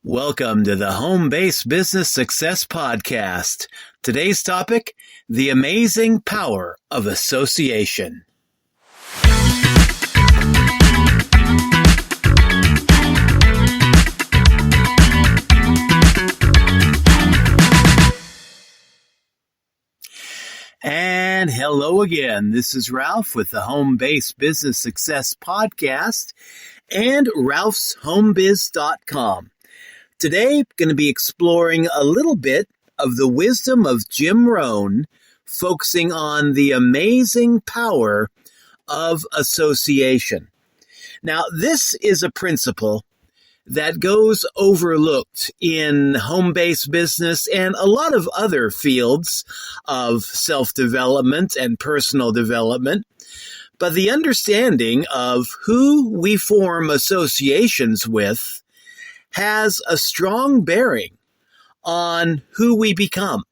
Welcome to the Home-Based Business Success Podcast. Today's topic, the amazing power of association. And hello again. This is Ralph with the Home-Based Business Success Podcast and ralphshomebiz.com. Today, I'm going to be exploring a little bit of the wisdom of Jim Rohn, focusing on the amazing power of association. Now, this is a principle that goes overlooked in home-based business and a lot of other fields of self-development and personal development. But the understanding of who we form associations with has a strong bearing on who we become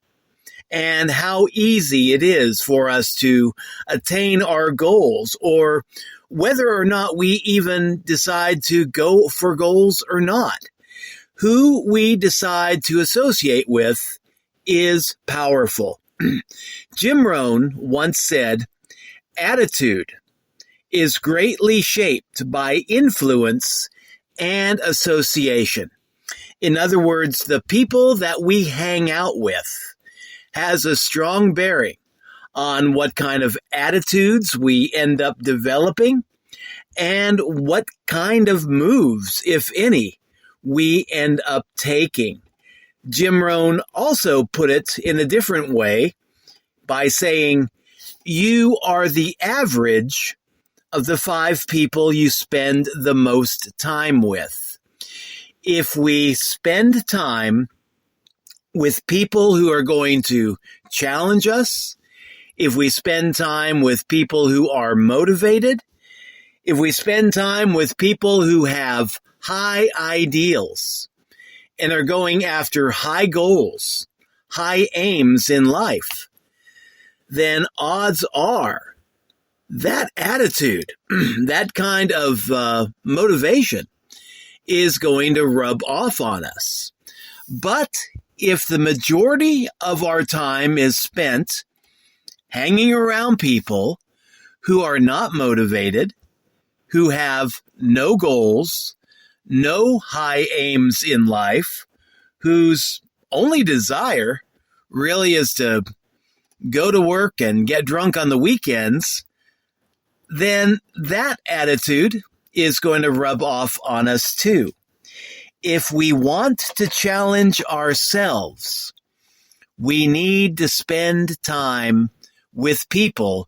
and how easy it is for us to attain our goals, or whether or not we even decide to go for goals or not. Who we decide to associate with is powerful. Jim Rohn once said, "Attitude is greatly shaped by influence and association." In other words, the people that we hang out with has a strong bearing on what kind of attitudes we end up developing and what kind of moves, if any, we end up taking. Jim Rohn also put it in a different way by saying, "You are the average of the 5 people you spend the most time with." If we spend time with people who are going to challenge us, if we spend time with people who are motivated, if we spend time with people who have high ideals and are going after high goals, high aims in life, then odds are that attitude, that kind of motivation is going to rub off on us. But if the majority of our time is spent hanging around people who are not motivated, who have no goals, no high aims in life, whose only desire really is to go to work and get drunk on the weekends, then that attitude is going to rub off on us too. If we want to challenge ourselves, we need to spend time with people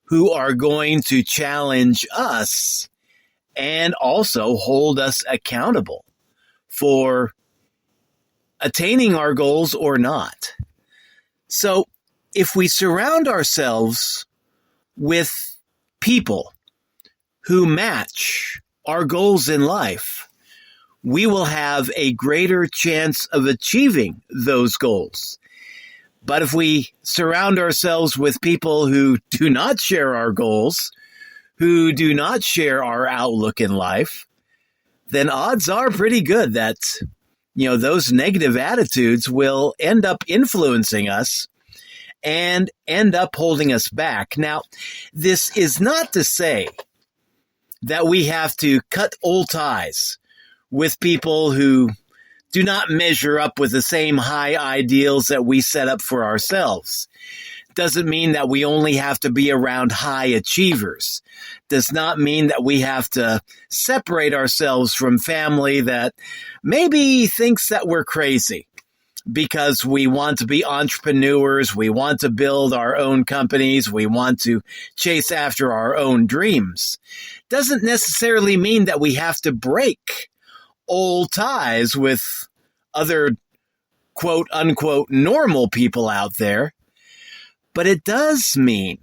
who are going to challenge us and also hold us accountable for attaining our goals or not. So if we surround ourselves with people who match our goals in life, we will have a greater chance of achieving those goals. But if we surround ourselves with people who do not share our goals, who do not share our outlook in life, then odds are pretty good that, those negative attitudes will end up influencing us and end up holding us back. Now, this is not to say that we have to cut old ties with people who do not measure up with the same high ideals that we set up for ourselves. Doesn't mean that we only have to be around high achievers. Does not mean that we have to separate ourselves from family that maybe thinks that we're crazy because we want to be entrepreneurs, we want to build our own companies, we want to chase after our own dreams. Doesn't necessarily mean that we have to break old ties with other quote unquote normal people out there. But it does mean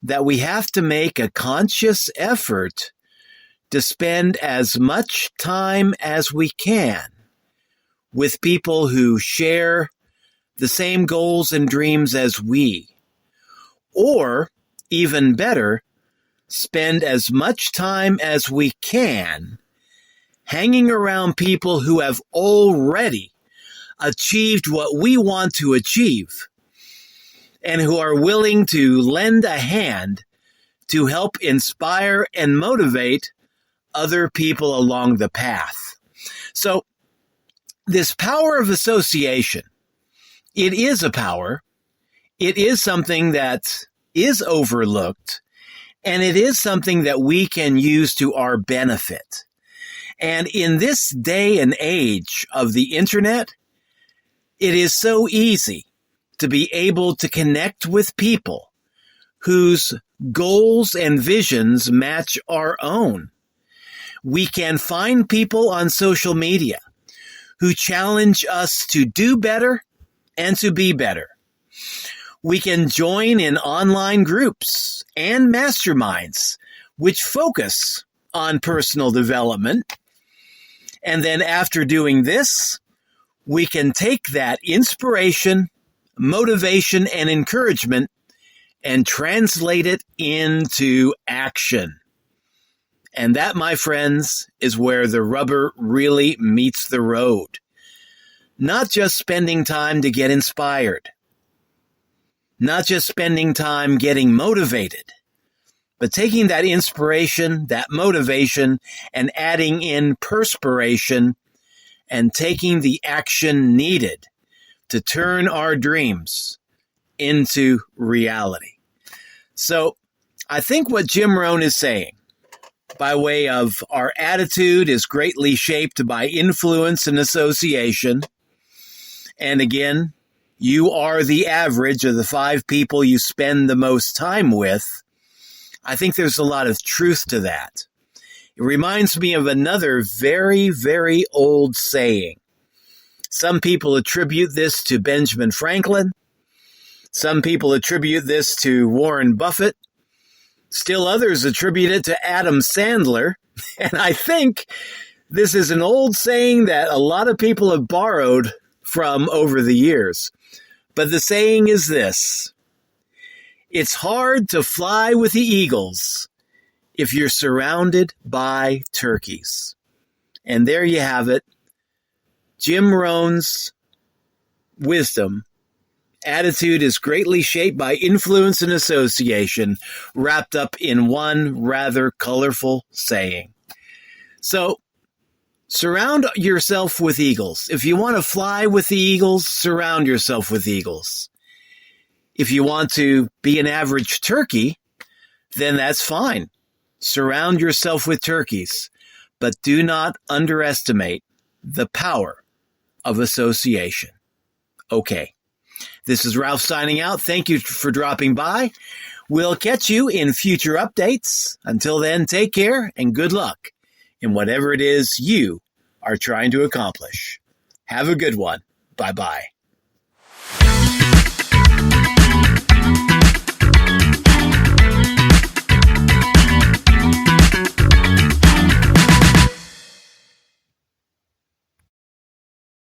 that we have to make a conscious effort to spend as much time as we can with people who share the same goals and dreams as we. Or, even better, spend as much time as we can hanging around people who have already achieved what we want to achieve and who are willing to lend a hand to help inspire and motivate other people along the path. So this power of association, it is a power. It is something that is overlooked, and it is something that we can use to our benefit. And in this day and age of the internet, it is so easy to be able to connect with people whose goals and visions match our own. We can find people on social media who challenge us to do better and to be better. We can join in online groups and masterminds which focus on personal development. And then after doing this, we can take that inspiration, motivation, and encouragement and translate it into action. And that, my friends, is where the rubber really meets the road. Not just spending time to get inspired, not just spending time getting motivated, but taking that inspiration, that motivation, and adding in perspiration and taking the action needed to turn our dreams into reality. So I think what Jim Rohn is saying, by way of our attitude is greatly shaped by influence and association. And again, you are the average of the 5 people you spend the most time with. I think there's a lot of truth to that. It reminds me of another very, very old saying. Some people attribute this to Benjamin Franklin. Some people attribute this to Warren Buffett. Still others attribute it to Adam Sandler. And I think this is an old saying that a lot of people have borrowed from over the years. But the saying is this: it's hard to fly with the eagles if you're surrounded by turkeys. And there you have it. Jim Rohn's wisdom. Attitude is greatly shaped by influence and association, wrapped up in one rather colorful saying. So, surround yourself with eagles. If you want to fly with the eagles, surround yourself with eagles. If you want to be an average turkey, then that's fine. Surround yourself with turkeys, but do not underestimate the power of association. Okay. This is Ralph signing out. Thank you for dropping by. We'll catch you in future updates. Until then, take care and good luck in whatever it is you are trying to accomplish. Have a good one. Bye-bye.